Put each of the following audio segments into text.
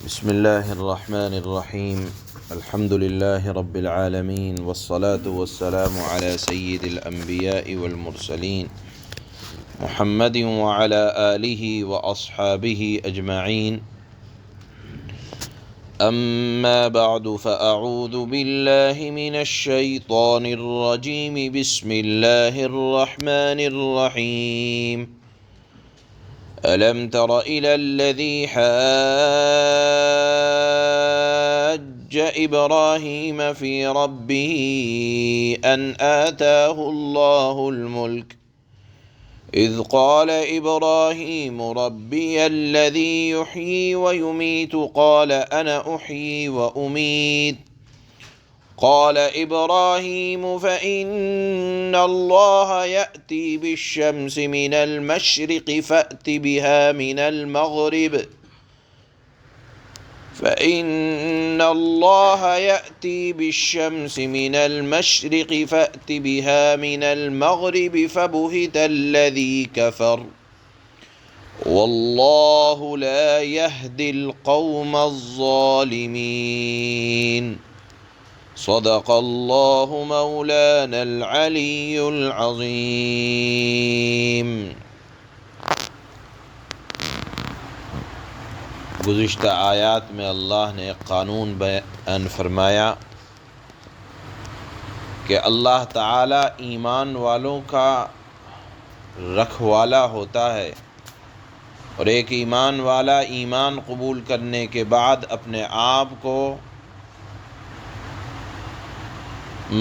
بسم اللہ الرحمن الرحیم الحمد للہ رب العالمین والصلاة والسلام علی سید الانبیاء والمرسلین محمد وعلی آلہ واصحابہ اجمعین اما بعد فاعوذ باللہ من الشیطان الرجیم بسم اللہ الرحمن الرحیم ألم تر إلى الذي حاج إبراهيم في ربه أن آتاه الله الملك إذ قال إبراهيم ربي الذي يحيي ويميت قال أنا أحيي وأميت قال إبراهيم فإن الله يأتي بالشمس من المشرق فأت بها من المغرب فإن الله يأتي بالشمس من المشرق فأت بها من المغرب فبهت الذي كفر والله لا يهدي القوم الظالمين صدق اللہ مولانا العلی العظیم۔ گزشتہ آیات میں اللہ نے ایک قانون بیان فرمایا کہ اللہ تعالی ایمان والوں کا رکھوالا ہوتا ہے، اور ایک ایمان والا ایمان قبول کرنے کے بعد اپنے آپ کو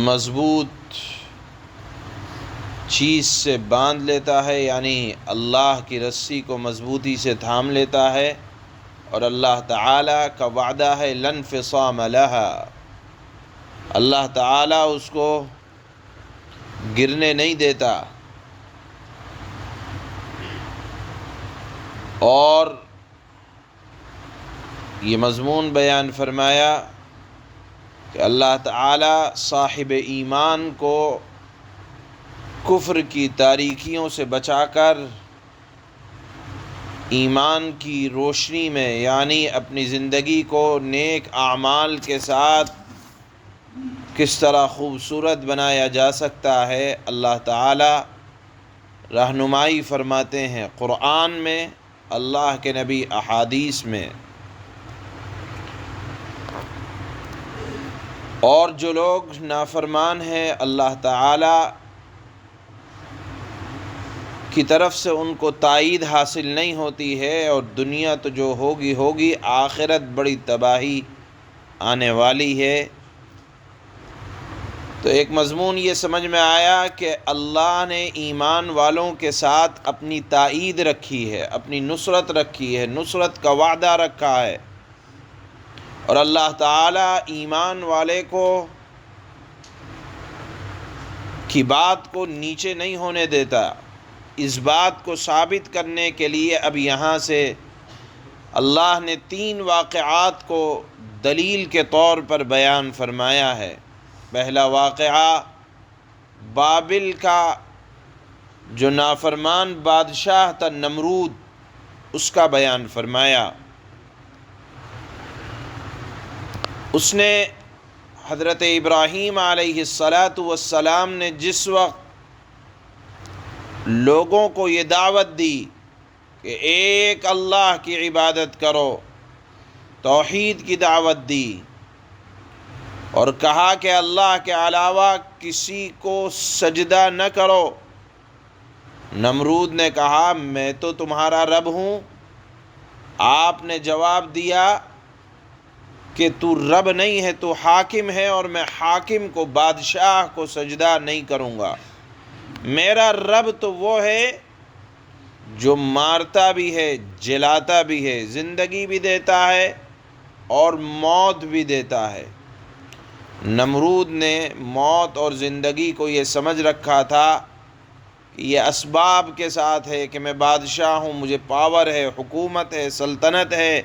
مضبوط چیز سے باندھ لیتا ہے، یعنی اللہ کی رسی کو مضبوطی سے تھام لیتا ہے، اور اللہ تعالیٰ کا وعدہ ہے لن انفصام لها، اللہ تعالیٰ اس کو گرنے نہیں دیتا۔ اور یہ مضمون بیان فرمایا کہ اللہ تعالیٰ صاحب ایمان کو کفر کی تاریکیوں سے بچا کر ایمان کی روشنی میں، یعنی اپنی زندگی کو نیک اعمال کے ساتھ کس طرح خوبصورت بنایا جا سکتا ہے، اللہ تعالیٰ رہنمائی فرماتے ہیں قرآن میں، اللہ کے نبی احادیث میں۔ اور جو لوگ نافرمان ہیں اللہ تعالیٰ کی طرف سے ان کو تائید حاصل نہیں ہوتی ہے، اور دنیا تو جو ہوگی ہوگی، آخرت بڑی تباہی آنے والی ہے۔ تو ایک مضمون یہ سمجھ میں آیا کہ اللہ نے ایمان والوں کے ساتھ اپنی تائید رکھی ہے، اپنی نصرت رکھی ہے، نصرت کا وعدہ رکھا ہے، اور اللہ تعالیٰ ایمان والے کی بات کو نیچے نہیں ہونے دیتا۔ اس بات کو ثابت کرنے کے لیے اب یہاں سے اللہ نے 3 واقعات کو دلیل کے طور پر بیان فرمایا ہے۔ پہلا واقعہ بابل کا جو نافرمان بادشاہ تھا نمرود، اس کا بیان فرمایا۔ اس نے حضرت ابراہیم علیہ السلام نے جس وقت لوگوں کو یہ دعوت دی کہ ایک اللہ کی عبادت کرو، توحید کی دعوت دی، اور کہا کہ اللہ کے علاوہ کسی کو سجدہ نہ کرو، نمرود نے کہا میں تو تمہارا رب ہوں۔ آپ نے جواب دیا کہ تو رب نہیں ہے، تو حاکم ہے، اور میں حاکم کو، بادشاہ کو سجدہ نہیں کروں گا۔ میرا رب تو وہ ہے جو مارتا بھی ہے، جلاتا بھی ہے، زندگی بھی دیتا ہے اور موت بھی دیتا ہے۔ نمرود نے موت اور زندگی کو یہ سمجھ رکھا تھا کہ یہ اسباب کے ساتھ ہے، کہ میں بادشاہ ہوں، مجھے پاور ہے، حکومت ہے، سلطنت ہے،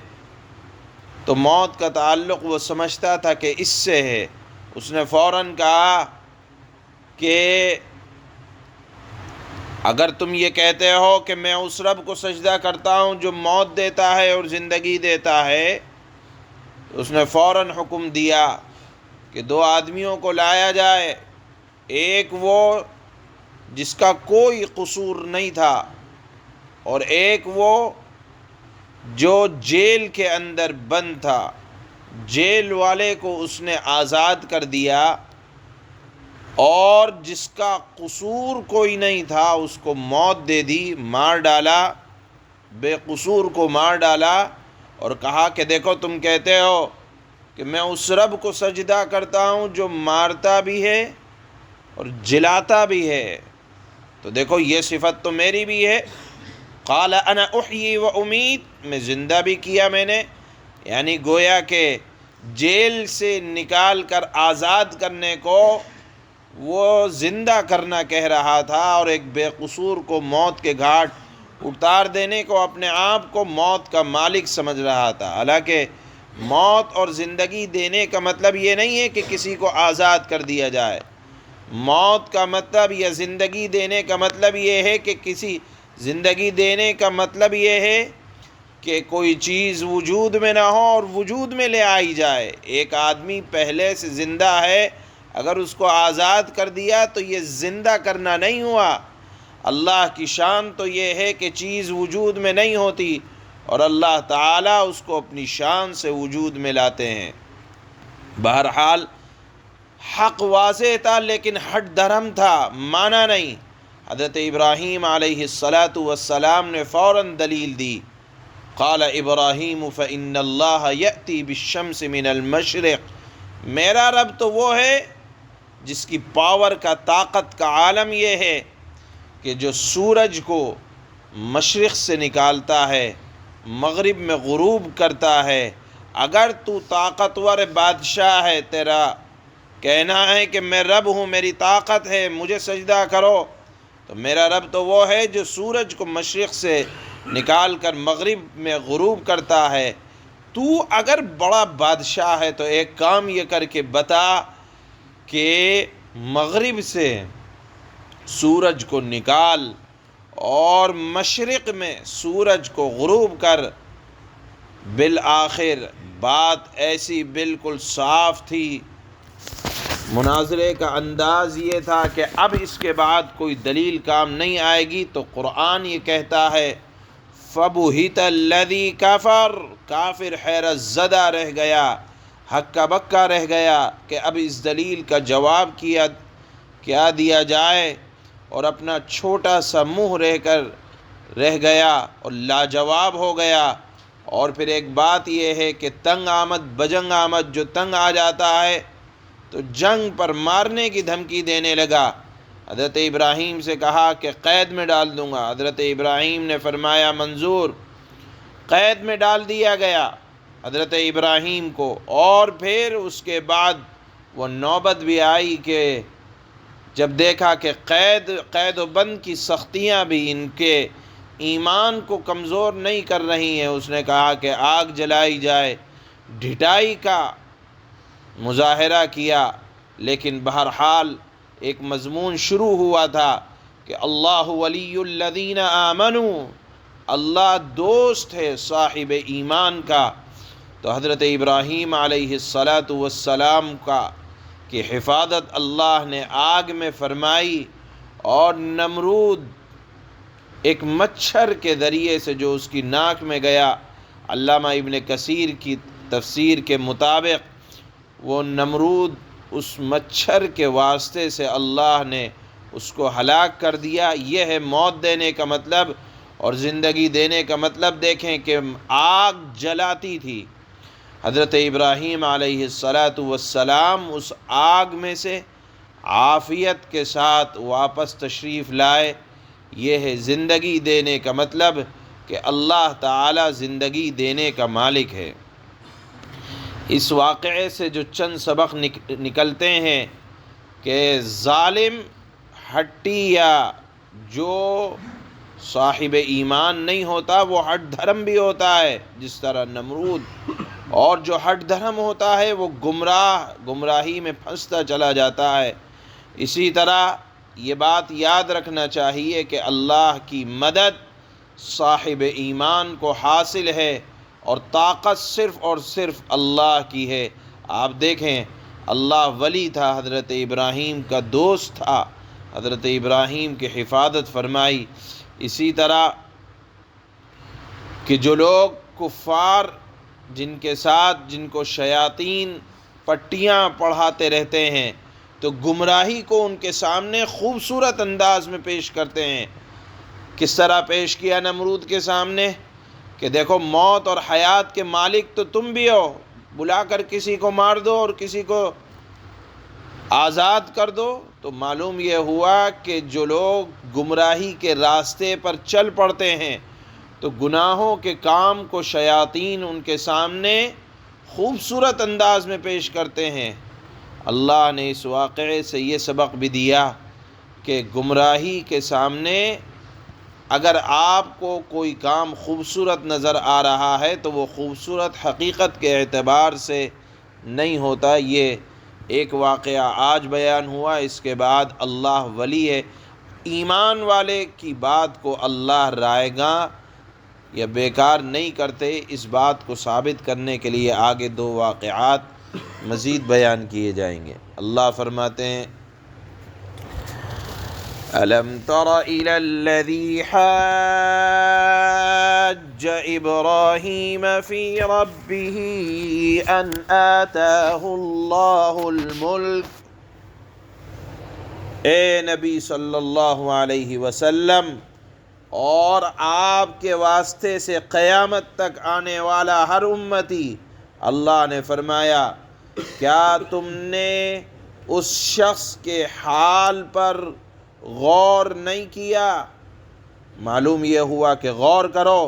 تو موت کا تعلق وہ سمجھتا تھا کہ اس سے ہے۔ اس نے فوراً کہا کہ اگر تم یہ کہتے ہو کہ میں اس رب کو سجدہ کرتا ہوں جو موت دیتا ہے اور زندگی دیتا ہے، اس نے فوراً حکم دیا کہ 2 آدمیوں کو لایا جائے، ایک وہ جس کا کوئی قصور نہیں تھا اور ایک وہ جو جیل کے اندر بند تھا۔ جیل والے کو اس نے آزاد کر دیا اور جس کا قصور کوئی نہیں تھا اس کو موت دے دی، مار ڈالا، بے قصور کو مار ڈالا، اور کہا کہ دیکھو تم کہتے ہو کہ میں اس رب کو سجدہ کرتا ہوں جو مارتا بھی ہے اور جلاتا بھی ہے، تو دیکھو یہ صفت تو میری بھی ہے۔ قال انا احیی و امیت، میں زندہ بھی کیا میں نے، یعنی گویا کہ جیل سے نکال کر آزاد کرنے کو وہ زندہ کرنا کہہ رہا تھا، اور ایک بے قصور کو موت کے گھاٹ اتار دینے کو اپنے آپ کو موت کا مالک سمجھ رہا تھا۔ حالانکہ موت اور زندگی دینے کا مطلب یہ نہیں ہے کہ کسی کو آزاد کر دیا جائے، موت کا مطلب یا زندگی دینے کا مطلب یہ ہے کہ زندگی دینے کا مطلب یہ ہے کہ کوئی چیز وجود میں نہ ہو اور وجود میں لے آئی جائے۔ ایک آدمی پہلے سے زندہ ہے، اگر اس کو آزاد کر دیا تو یہ زندہ کرنا نہیں ہوا۔ اللہ کی شان تو یہ ہے کہ چیز وجود میں نہیں ہوتی اور اللہ تعالیٰ اس کو اپنی شان سے وجود میں لاتے ہیں۔ بہرحال حق واضح تھا لیکن ہٹ دھرم تھا، مانا نہیں۔ حضرت ابراہیم علیہ السلام نے فوراً دلیل دی۔ قال ابراہیم فإن اللہ یأتی بالشمس من المشرق، میرا رب تو وہ ہے جس کی پاور کا، طاقت کا عالم یہ ہے کہ جو سورج کو مشرق سے نکالتا ہے، مغرب میں غروب کرتا ہے۔ اگر تو طاقتور بادشاہ ہے، تیرا کہنا ہے کہ میں رب ہوں، میری طاقت ہے، مجھے سجدہ کرو، تو میرا رب تو وہ ہے جو سورج کو مشرق سے نکال کر مغرب میں غروب کرتا ہے۔ تو اگر بڑا بادشاہ ہے تو ایک کام یہ کر کے بتا کہ مغرب سے سورج کو نکال اور مشرق میں سورج کو غروب کر۔ بالآخر بات ایسی بالکل صاف تھی، مناظرے کا انداز یہ تھا کہ اب اس کے بعد کوئی دلیل کام نہیں آئے گی، تو قرآن یہ کہتا ہے فَبُهِتَ الَّذِي كَفَرَ، کافر حیرت زدہ رہ گیا، ہکا بکا رہ گیا کہ اب اس دلیل کا جواب کیا دیا جائے، اور اپنا چھوٹا سا منہ رہ گیا اور لاجواب ہو گیا۔ اور پھر ایک بات یہ ہے کہ تنگ آمد بجنگ آمد، جو تنگ آ جاتا ہے تو جنگ پر مارنے کی دھمکی دینے لگا۔ حضرت ابراہیم سے کہا کہ قید میں ڈال دوں گا، حضرت ابراہیم نے فرمایا منظور، قید میں ڈال دیا گیا حضرت ابراہیم کو۔ اور پھر اس کے بعد وہ نوبت بھی آئی کہ جب دیکھا کہ قید و بند کی سختیاں بھی ان کے ایمان کو کمزور نہیں کر رہی ہیں، اس نے کہا کہ آگ جلائی جائے، ڈھٹائی کا مظاہرہ کیا۔ لیکن بہرحال ایک مضمون شروع ہوا تھا کہ اللہ ولی الذین آمنوا، اللہ دوست ہے صاحب ایمان کا۔ تو حضرت ابراہیم علیہ السلام کا کہ حفاظت اللہ نے آگ میں فرمائی، اور نمرود ایک مچھر کے ذریعے سے جو اس کی ناک میں گیا، علامہ ابن کثیر کی تفسیر کے مطابق وہ نمرود اس مچھر کے واسطے سے اللہ نے اس کو ہلاک کر دیا۔ یہ ہے موت دینے کا مطلب، اور زندگی دینے کا مطلب دیکھیں کہ آگ جلاتی تھی، حضرت ابراہیم علیہ السلام اس آگ میں سے عافیت کے ساتھ واپس تشریف لائے۔ یہ ہے زندگی دینے کا مطلب کہ اللہ تعالی زندگی دینے کا مالک ہے۔ اس واقعے سے جو چند سبق نکلتے ہیں کہ ظالم ہٹی یا جو صاحب ایمان نہیں ہوتا وہ ہٹ دھرم بھی ہوتا ہے، جس طرح نمرود، اور جو ہٹ دھرم ہوتا ہے وہ گمراہی میں پھنستا چلا جاتا ہے۔ اسی طرح یہ بات یاد رکھنا چاہیے کہ اللہ کی مدد صاحب ایمان کو حاصل ہے، اور طاقت صرف اور صرف اللہ کی ہے۔ آپ دیکھیں اللہ ولی تھا، حضرت ابراہیم کا دوست تھا، حضرت ابراہیم کی حفاظت فرمائی۔ اسی طرح کہ جو لوگ کفار جن کے ساتھ جن کو شیاطین پٹیاں پڑھاتے رہتے ہیں تو گمراہی کو ان کے سامنے خوبصورت انداز میں پیش کرتے ہیں۔ کس طرح پیش کیا نمرود کے سامنے کہ دیکھو موت اور حیات کے مالک تو تم بھی ہو، بلا کر کسی کو مار دو اور کسی کو آزاد کر دو۔ تو معلوم یہ ہوا کہ جو لوگ گمراہی کے راستے پر چل پڑتے ہیں تو گناہوں کے کام کو شیاطین ان کے سامنے خوبصورت انداز میں پیش کرتے ہیں۔ اللہ نے اس واقعے سے یہ سبق بھی دیا کہ گمراہی کے سامنے اگر آپ کو کوئی کام خوبصورت نظر آ رہا ہے تو وہ خوبصورت حقیقت کے اعتبار سے نہیں ہوتا۔ یہ ایک واقعہ آج بیان ہوا، اس کے بعد اللہ ولی ہے۔ ایمان والے کی بات کو اللہ رائے گاں یا بیکار نہیں کرتے۔ اس بات کو ثابت کرنے کے لیے آگے دو واقعات مزید بیان کیے جائیں گے۔ اللہ فرماتے ہیں أَلَمْ تَرَ إِلَى الَّذِي حَاجَّ إِبْرَاهِيمَ فِي رَبِّهِ أَنْ آتَاهُ اللَّهُ الْمُلْكَ۔ اے نبی صلی اللہ علیہ وسلم اور آپ کے واسطے سے قیامت تک آنے والا ہر امتی، اللہ نے فرمایا کیا تم نے اس شخص کے حال پر غور نہیں کیا؟ معلوم یہ ہوا کہ غور کرو،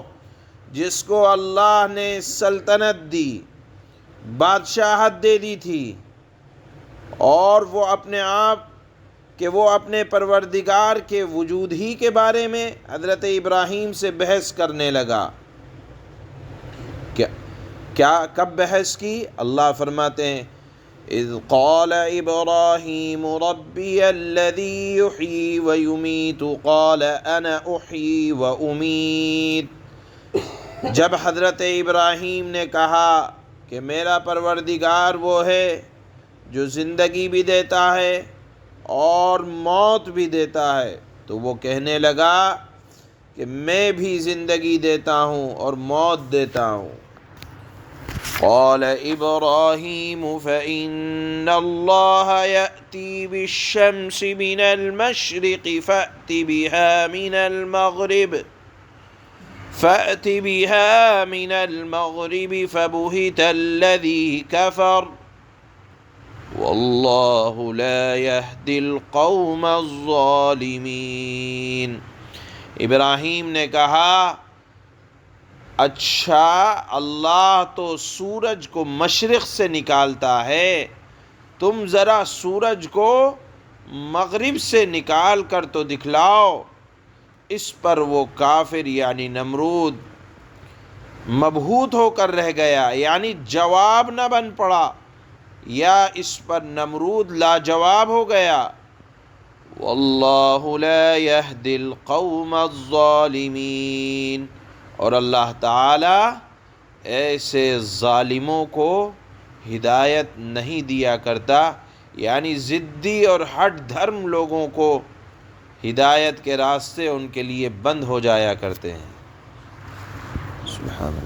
جس کو اللہ نے سلطنت دی، بادشاہت دے دی تھی، اور وہ اپنے آپ کہ وہ اپنے پروردگار کے وجود ہی کے بارے میں حضرت ابراہیم سے بحث کرنے لگا۔ کیا کب بحث کی؟ اللہ فرماتے ہیں اذ قال ابراہیم ربی الذی یحیی ویمیت قال انا احیی وامیت۔ جب حضرت ابراہیم نے کہا کہ میرا پروردگار وہ ہے جو زندگی بھی دیتا ہے اور موت بھی دیتا ہے، تو وہ کہنے لگا کہ میں بھی زندگی دیتا ہوں اور موت دیتا ہوں۔ قال ابراہیم فإن اللہ یأتی بالشمس من المشرق فأت بها من المغرب فبہت الذی کفر واللہ لا یہدی القوم الظالمین۔ ابراہیم نے کہا اچھا اللہ تو سورج کو مشرق سے نکالتا ہے، تم ذرا سورج کو مغرب سے نکال کر تو دکھلاؤ۔ اس پر وہ کافر یعنی نمرود مبہوت ہو کر رہ گیا، یعنی جواب نہ بن پڑا، یا اس پر نمرود لاجواب ہو گیا۔ واللہ لا یہدی القوم الظالمین، اور اللہ تعالی ایسے ظالموں کو ہدایت نہیں دیا کرتا، یعنی ضدی اور ہٹ دھرم لوگوں کو ہدایت کے راستے ان کے لیے بند ہو جایا کرتے ہیں۔ سبحان اللہ۔